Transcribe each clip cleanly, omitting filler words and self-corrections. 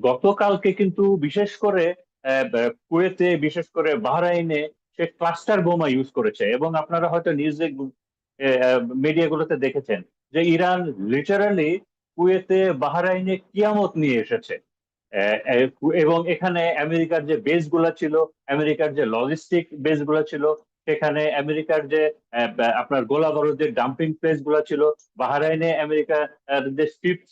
গতকালকে কিন্তু বিশেষ করে কুয়েতে, বিশেষ করে বাহরাইনে সে ক্লাস্টার বোমা ইউজ করেছে। এবং আপনারা হয়তো নিউজে, মিডিয়াগুলোতে দেখেছেন যে ইরান লিটারালি কুয়েতে, বাহরাইনে কিয়ামত নিয়ে এসেছে। এবং এখানে আমেরিকার যে বেস গুলা ছিল, আমেরিকার যে লজিস্টিক বেস গুলা ছিল, সেখানে আমেরিকার যে আপনার গোলা বারুদের ডাম্পিং প্লেস গুলা ছিল, বাহরাইনে আমেরিকার যে ফিফথ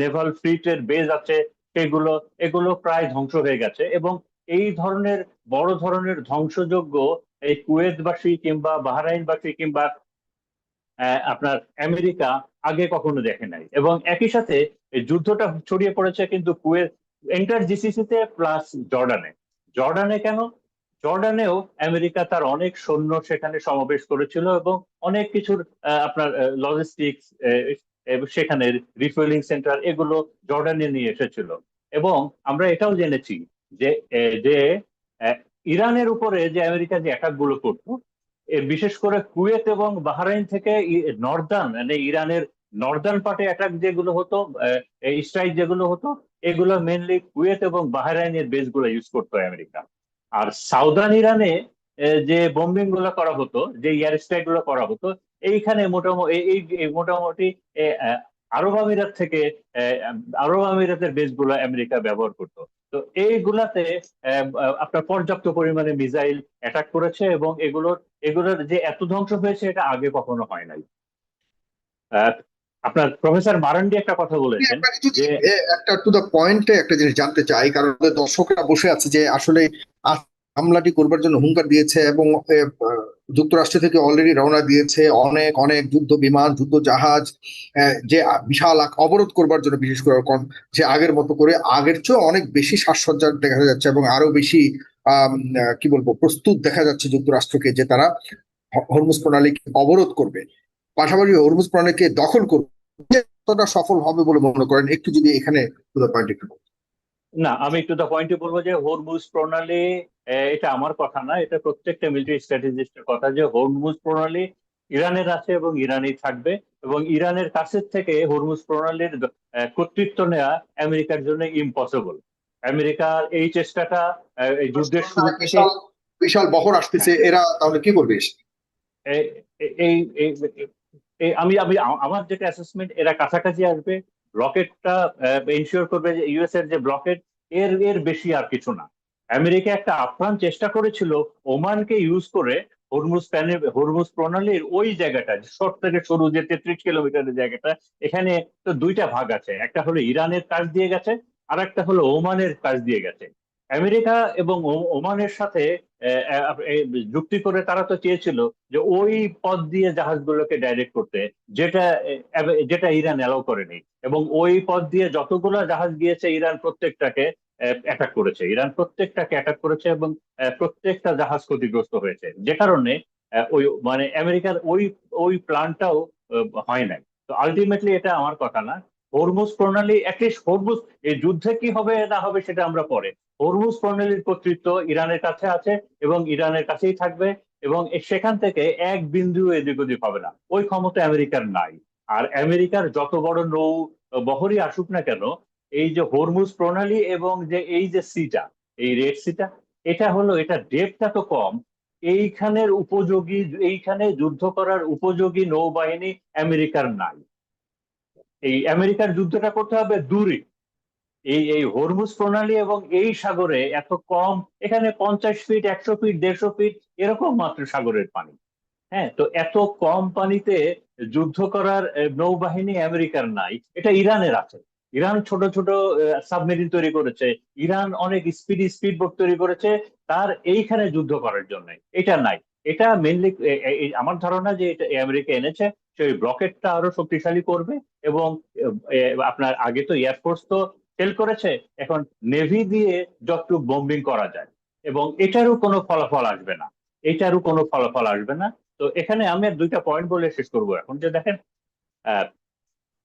নেভাল ফ্লিটের বেস আছে, সেগুলো, এগুলো প্রায় ধ্বংস হয়ে গেছে। এবং এই ধরনের বড় ধরনের ধ্বংসযজ্ঞ এই কুয়েতবাসী কিংবা বাহরাইনবাসী কিংবা আপনার আমেরিকা আগে কখনো দেখে নাই। এবং একই সাথে এই যুদ্ধটা ছড়িয়ে পড়েছে কিন্তু কুয়েত, এন্টার জিসিসিতে প্লাস জর্ডানে। জর্ডানে কেন? জর্ডানেও আমেরিকা তার অনেক সৈন্য সেখানে সমাবেশ করেছিল এবং অনেক কিছুর আপনার লজিস্টিক্স, সেখানে রিফুয়েলিং সেন্টার, এগুলো জর্ডানে নিয়ে এসেছিল। এবং আমরা এটাও জেনেছি যে যে আহ, ইরানের উপরে যে আমেরিকা যে অ্যাটাক গুলো করতো, বিশেষ করে কুয়েত এবং বাহরাইন থেকে নর্দার্ন, মানে ইরানের নর্দার্ন পার্টে অ্যাটাক যেগুলো হতো, স্ট্রাইক যেগুলো হতো, এগুলো মেনলি কুয়েত এবং বাহরাইনের বেস গুলো ইউজ করতো আমেরিকা। আর সাউদার্ন ইরানে যে বোম্বিং গুলো করা হতো, যে এয়ার স্ট্রাইক গুলো করা হতো, এইখানে মোটামুটি এই মোটামুটি আরব আমিরাত থেকে আরব আমিরাতের বেস গুলো আমেরিকা ব্যবহার করতো। তো এইগুলাতে আপনার পর্যাপ্ত পরিমাণে মিসাইল অ্যাটাক করেছে এবং এগুলোর যে এত ধ্বংস হয়েছে এটা আগে কখনো হয় নাই। আহ, আপনার প্রফেসর মারান্ডি একটা কথা বলেছেন মানে যদি যে একটা টু দা পয়েন্টে একটা জিনিস জানতে চাই, কারণ আমাদের দর্শকরা বসে আছে যে আসলে আজ হামলাটি করবার জন্য হুঙ্কার দিয়েছে, এবং যুক্তরাষ্ট্র থেকে অলরেডি রওনা দিয়েছে অনেক অনেক যুদ্ধ বিমান, যুদ্ধ জাহাজ, যে বিশাল অবরোধ করবার জন্য, বিশেষ করে যে আগের মতো করে, আগের চেয়ে অনেক বেশি সাজসজ্জা দেখা যাচ্ছে এবং আরো বেশি কি বলবো, প্রস্তুত দেখা যাচ্ছে যুক্তরাষ্ট্রকে, যে তারা হরমুজ প্রণালীকে অবরোধ করবে, পাশাপাশি হরমুজ প্রণালীকে দখল করবে। কতটা সফল হবে বলে মনে করেন, একটু যদি এখানে টু দ্য পয়েন্ট একটু বলেন। না, আমি একটু দা পয়েন্টে বলবো যে হরমুজ প্রণালী, এটা আমার কথা না, এটা প্রত্যেকটা মিলিটারি স্ট্র্যাটেজিস্টের কথা যে হরমুজ প্রণালী ইরানের আছে এবং ইরানই থাকবে। এবং ইরানের কাছের থেকে হরমুজ প্রণালীর কর্তৃত্ব নেওয়া আমেরিকার জন্য ইম্পসিবল। আমেরিকার এই চেষ্টাটা এই যুদ্ধের শুরু থেকে, বিশাল বিশাল বহর আসতেছে, হ্যাঁ, এরা তাহলে কি করবে? এ- এই এই আমি আমি আমার যেটা অ্যাসেসমেন্ট, এরা কাছাকাছি আসবে। ব্লকেটটা ইনশিওর করবে যে ইউএস এর যে ব্লকেট, এর এর বেশি আর কিছু না। আমেরিকা একটা আপ্রাণ চেষ্টা করেছিল ওমানকে ইউজ করে হরমুজ প্রণালীর ওই জায়গাটা, শর্ট থেকে সরু যে 33 কিলোমিটারের জায়গাটা, এখানে তো দুইটা ভাগ আছে, একটা হলো ইরানের কাছ দিয়ে গেছে, আর একটা হলো ওমানের কাছ দিয়ে গেছে। আমেরিকা এবং ওমানের সাথে যুক্তি করে তারা তো চেয়েছিল যে ওই পথ দিয়ে জাহাজগুলোকে ডাইরেক্ট করতে, যেটা যেটা ইরান অ্যালাউ করেনি। এবং ওই পথ দিয়ে যতগুলো জাহাজ গিয়েছে ইরান প্রত্যেকটাকে অ্যাটাক করেছে, ইরান প্রত্যেকটাকে অ্যাটাক করেছে এবং প্রত্যেকটা জাহাজ ক্ষতিগ্রস্ত হয়েছে, যে কারণে ওই মানে আমেরিকার ওই ওই প্ল্যানটাও হয় নাই। তো আলটিমেটলি এটা আমার কথা না। হরমুজ প্রণালী, অ্যাটলিস্ট হরমুজ, এই যুদ্ধে কি হবে না হবে সেটা আমরা পরে, হরমুজ প্রণালীর কর্তৃত্ব ইরানের কাছে আছে এবং ইরানের কাছেই থাকবে। এবং সেখান থেকে এক বিন্দু এদিক ওদিক হবে না, ওই ক্ষমতা আমেরিকার নাই। আর আমেরিকার যত বড় নৌ বহরই আসুক না কেন, এই যে হরমুজ প্রণালী এবং যে এই যে সিটা, এই রেড সিটা, এটা হলো, এটা ডেপটা তো কম, এইখানের উপযোগী, এইখানে যুদ্ধ করার উপযোগী নৌবাহিনী আমেরিকার নাই। এই আমেরিকার যুদ্ধটা করতে হবে দূরে, এই এই হরমুজ প্রণালী এবং এই সাগরে এত কম, এখানে 50 ফিট, 100 ফিট, 150 ফিট এরকম মাত্র সাগরের পানি। হ্যাঁ, তো এত কম পানিতে যুদ্ধ করার নৌবাহিনী আমেরিকার নাই, এটা ইরানের আছে। ইরান ছোট ছোট সাবমেরিন তৈরি করেছে, ইরান অনেক স্পিড বোট তৈরি করেছে তার এইখানে যুদ্ধ করার জন্য, এটা নাই। এটা মেনলি আমার ধারণা যে এটা আমেরিকা এনেছে, সেই রকেটটা আরো শক্তিশালী করবে। এবং আপনার আগে তো এয়ারফোর্স তো ফেল করেছে, এখন নেভি দিয়ে যতটুকু বোম্বিং করা যায়, এবং এটারও কোনো ফলাফল আসবে না, এটারও কোনো ফলাফল আসবে না। তো এখানে আমি আর দুইটা পয়েন্ট বলে শেষ করবো এখন, যে দেখেন আহ,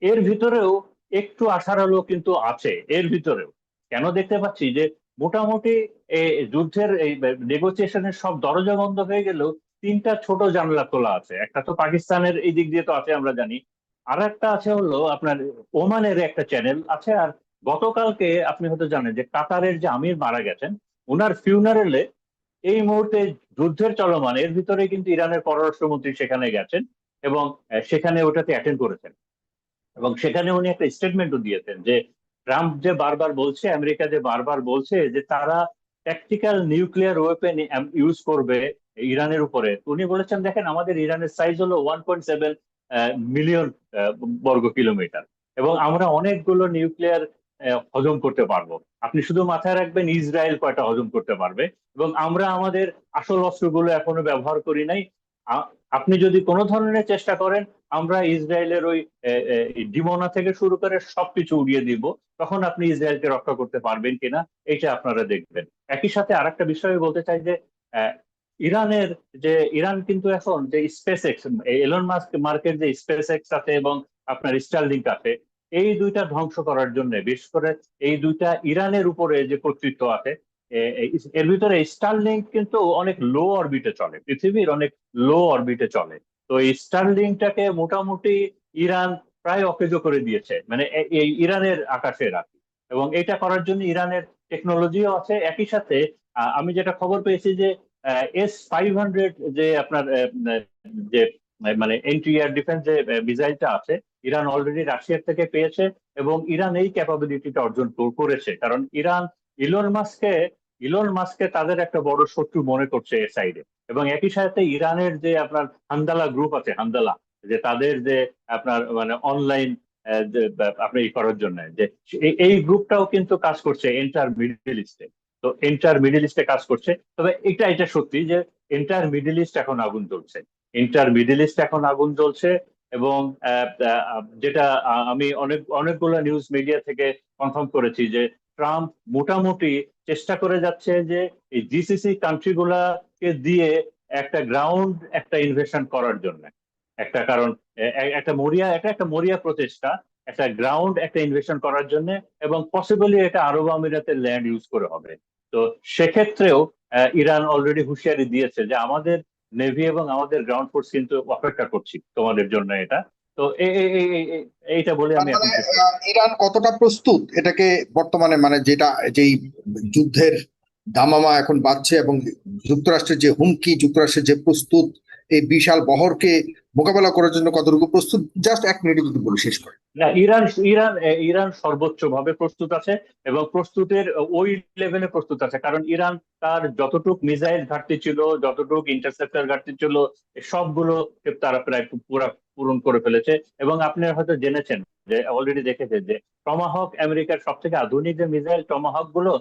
এর ভিতরেও একটু আশার আলো কিন্তু আছে এর ভিতরেও। কেন দেখতে পাচ্ছি যে মোটামুটি যুদ্ধের এই নেগোসিয়েশনের সব দরজা বন্ধ হয়ে গেলেও তিনটা ছোট জানলা খোলা আছে। একটা তো পাকিস্তানের এই দিক দিয়ে তো আছে আমরা জানি, আর একটা আছে হলো আপনার ওমানের একটা চ্যানেল আছে, আর গতকালকে আপনি হয়তো জানেন যে কাতারের যে আমির মারা গেছেন, ওনার ফিউনারেলে এই মুহূর্তে যুদ্ধের চলমান এর ভিতরে কিন্তু ইরানের পররাষ্ট্রমন্ত্রী সেখানে গেছেন এবং সেখানে ওটাতে অ্যাটেন্ড করেছেন। এবং সেখানে উনি একটা স্টেটমেন্টও দিয়েছেন যে ট্রাম্প যে বারবার বলছে, আমেরিকা যে বারবার বলছে যে তারা ট্যাকটিক্যাল নিউক্লিয়ার ওয়েপেন ইউজ করবে ইরানের উপরে, উনি বলেছেন দেখেন আমাদের ইরানের সাইজ হলো 1.7 মিলিয়ন বর্গ কিলোমিটার, এবং আমরা অনেকগুলো নিউক্লিয়ার হজম করতে পারবো। আপনি শুধু মাথায় রাখবেন ইসরায়েল কয়টা হজম করতে পারবে, এবং আমরা আমাদের আসল অস্ত্রগুলো এখনো ব্যবহার করি নাই। আ- আপনি যদি কোনো ধরনের চেষ্টা করেন, আমরা ইসরায়েলের ওই ডিমোনা থেকে শুরু করে সবকিছু উড়িয়ে দিব, তখন আপনি ইসরায়েলকে রক্ষা করতে পারবেন কিনা এটা আপনারা দেখবেন। একই সাথে আরেকটা বিষয় বলতে চাই যে আহ, ইরানের ইরান কিন্তু এখন যে স্পেস এক্স, এলন মাস্ক মার্কের যে স্পেস এক্স আছে এবং আপনার স্টারলিংক আছে, এই দুইটা ধ্বংস করার জন্য, বিশেষ করে এই দুইটা ইরানের উপরে যে কর্তৃত্ব আছে, এর ভিতরে স্টারলিংক কিন্তু অনেক লো অরবিটে চলে, পৃথিবীর অনেক লো অরবিটে চলে। তো এই স্টারলিংকটাকে মোটামুটি ইরান প্রায় অকেজো করে দিয়েছে, মানে এই ইরানের আকাশে রাখি। এবং এটা করার জন্য ইরানের টেকনোলজিও আছে। একই সাথে আমি যেটা খবর পেয়েছি যে S-500 যে আপনার যে মানে এন্টি এয়ার ডিফেন্স যে মিসাইলটা আছে, ইরান অলরেডি রাশিয়ার থেকে পেয়েছে, এবং ইরান এই ক্যাপাবিলিটিটা অর্জন করেছে, কারণ ইরান ইলন মাস্ককে ইলন মাস্ককে তাদের একটা বড় শত্রু মনে করছে এ সাইডে। এবং একই সাথে ইরানের যে আপনার হান্দালা গ্রুপ আছে, হান্দালা, যে তাদের যে আপনার মানে অনলাইন আপনি ই করার জন্য যে এই গ্রুপটাও কিন্তু কাজ করছে এন্টার মিডল ইস্টে। তো এন্টার মিডল ইস্টে কাজ করছে, তবে এটা সত্যি যে এন্টার মিডল ইস্ট এখন আগুন জ্বলছে, এন্টার মিডল ইস্ট এখন আগুন জ্বলছে। এবং যেটা আমি অনেকগুলো নিউজ মিডিয়া থেকে কনফার্ম করেছি যে ট্রাম্প মোটামুটি চেষ্টা করে যাচ্ছে যে এই জিসিসি কান্ট্রি গুলাকে দিয়ে একটা ইনভেশন করার জন্য। একটা কারণ একটা মরিয়া প্রচেষ্টা, একটা গ্রাউন্ড একটা ইনভেশন করার জন্য, এবং পসিবলি এটা আরব আমিরাতের ল্যান্ড ইউজ করে হবে। তো সেক্ষেত্রেও ইরান অলরেডি হুঁশিয়ারি দিয়েছে যে আমাদের নেভি এবং আমাদের গ্রাউন্ড ফোর্স কিন্তু অপেক্ষা করছি তোমাদের জন্য এটা। তো এইটা বলে তার আমি মানে এখন শেষ করছি। ইরান কতটা প্রস্তুত এটাকে বর্তমানে, মানে যেটা যেই যুদ্ধের দামামা এখন বাজছে এবং যুক্তরাষ্ট্রের যে হুমকি, যুক্তরাষ্ট্রের যে প্রস্তুত এই বিশাল বহরকে মোকাবেলা করার জন্য কতটুকু প্রস্তুত, জাস্ট এক মিনিটে যদি বলে শেষ করে। না, ইরান সর্বোচ্চ ভাবে প্রস্তুত আছে, এবং প্রস্তুতের ওই লেভেলে প্রস্তুত আছে, কারণ ইরান তার যতটুক মিসাইল ঘাটতি ছিল, যতটুক ইন্টারসেপ্টর ঘাটতি ছিল, সবগুলো তারা প্রায় পুরা পূরণ করে ফেলেছে। এবং আপনি হয়তো জেনেছেন যে অলরেডি দেখেছে যে টমাহক, আমেরিকার সব থেকে আধুনিক যে মিসাইল টমাহক গুলো,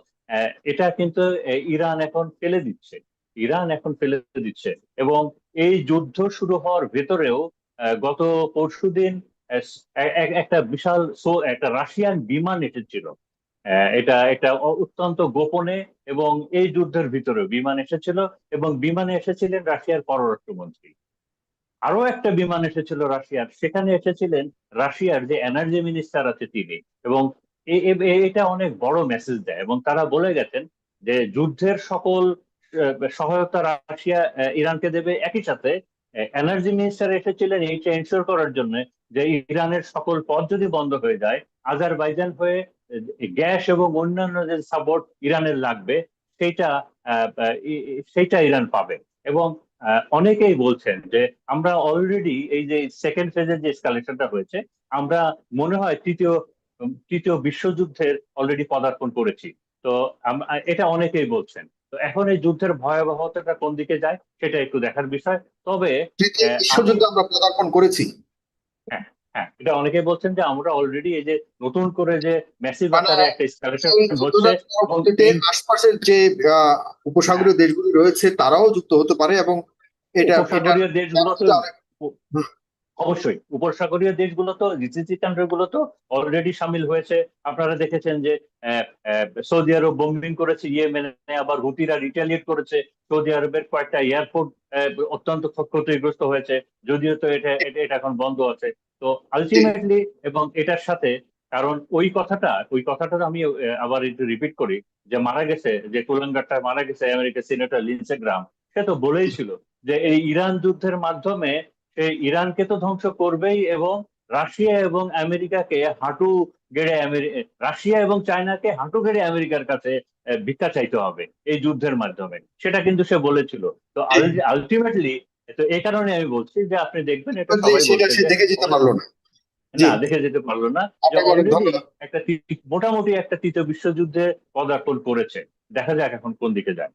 এটা কিন্তু ইরান এখন ফেলে দিচ্ছে, ইরান এখন ফেলে দিচ্ছে। এবং এই যুদ্ধ শুরু হওয়ার ভেতরেও গত পরশুদিন একটা বিশাল একটা রাশিয়ান বিমান এসেছিল। এটা এটা অত্যন্ত গোপনে, এবং এই যুদ্ধের ভিতরে বিমান এসেছিল, এবং বিমানে এসেছিলেন রাশিয়ার পররাষ্ট্রমন্ত্রী। আরো একটা বিমান এসেছিল রাশিয়ার, সেখানে এসেছিলেন রাশিয়ার যে এনার্জি মিনিস্টার আছে তিনি। এবং এটা অনেক বড় মেসেজ দেয়, এবং তারা বলে গেছেন যে যুদ্ধের সকল সহায়তা রাশিয়া ইরানকে দেবে। একই সাথে এনার্জি মিনিস্টার এসেছিলেন এইটা এনশিওর করার জন্য যে ইরানের সকল পথ যদি বন্ধ হয়ে যায়, আজারবাইজান হয়ে গ্যাস এবং অন্যান্য যে সাপোর্ট ইরানের লাগবে, সেইটা সেইটা ইরান পাবে। এবং অনেকেই বলছেন যে আমরা অলরেডি এই যে সেকেন্ড ফেজের যে এসকালেশনটা হয়েছে, আমরা মনে হয় তৃতীয় বিশ্বযুদ্ধের অলরেডি পদার্পণ করেছি। তো এটা অনেকেই বলছেন। তো এখন এই যুদ্ধের ভয়াবহতাটা কোন দিকে যায় সেটা একটু দেখার বিষয়। তবে তৃতীয় আমি বিশ্বযুদ্ধে আমরা পদার্পণ করেছি। হ্যাঁ, হ্যাঁ, এটা অনেকেই বলছেন যে আমরা অলরেডি এই যে নতুন করে যে ম্যাসিভ মানে আকারে একটা এসকালেশন এই হচ্ছে, যুদ্ধটা এবং পরবর্তীতে এই আশপাশের যে হ্যাঁ, উপসাগরীয় দেশগুলি রয়েছে তারাও যুক্ত হতে পারে, এবং এটা উপসাগরীয় দেশগুলো তো ব্যাপ্তিটা অনেক। অবশ্যই উপসাগরীয় দেশগুলো তো জিসিসি কান্ট্রি গুলো তো অলরেডি সামিল হয়েছে। আপনারা দেখেছেন যে সৌদি আরব বোম্বিং করেছে ইয়েমেনে, আবার হুতিরা রিটালিয়েট করেছে। সৌদি আরবের কয়েকটা এয়ারপোর্ট অত্যন্ত ক্ষতিগ্রস্ত হয়েছে, যদিও তো এটা এখন বন্ধ আছে। তো জি। আলটিমেটলি, এবং এটার সাথে, কারণ ওই কথাটা আমি আবার একটু রিপিট করি, যে মারা গেছে, যে কুলাঙ্গারটা মারা গেছে আমেরিকার সিনেটর লিন্সে গ্রাহাম, সে তো বলেই ছিল যে এই ইরান যুদ্ধের মাধ্যমে সে ইরানকে তো ধ্বংস করবেই, এবং রাশিয়া এবং আমেরিকাকে হাঁটু গেড়ে রাশিয়া এবং চায়নাকে হাঁটু গেড়ে আমেরিকার কাছে ভিক্ষা চাইতে হবে এই যুদ্ধের মাধ্যমে, সেটা কিন্তু সে বলেছিল। তো আলটিমেটলি, তো এই কারণে আমি বলছি যে আপনি দেখবেন এটা যে সবাই সেটা বলছে সে যে দেখে যেতে পারলো না। জি, না, দেখে যেতে পারলো না, যে আপনাকে অনেক অলরেডি ধন্যবাদ। একটা মোটামুটি একটা তৃতীয় বিশ্বযুদ্ধে পদার্পণ করেছে। দেখা যাক এখন কোন দিকে যায়।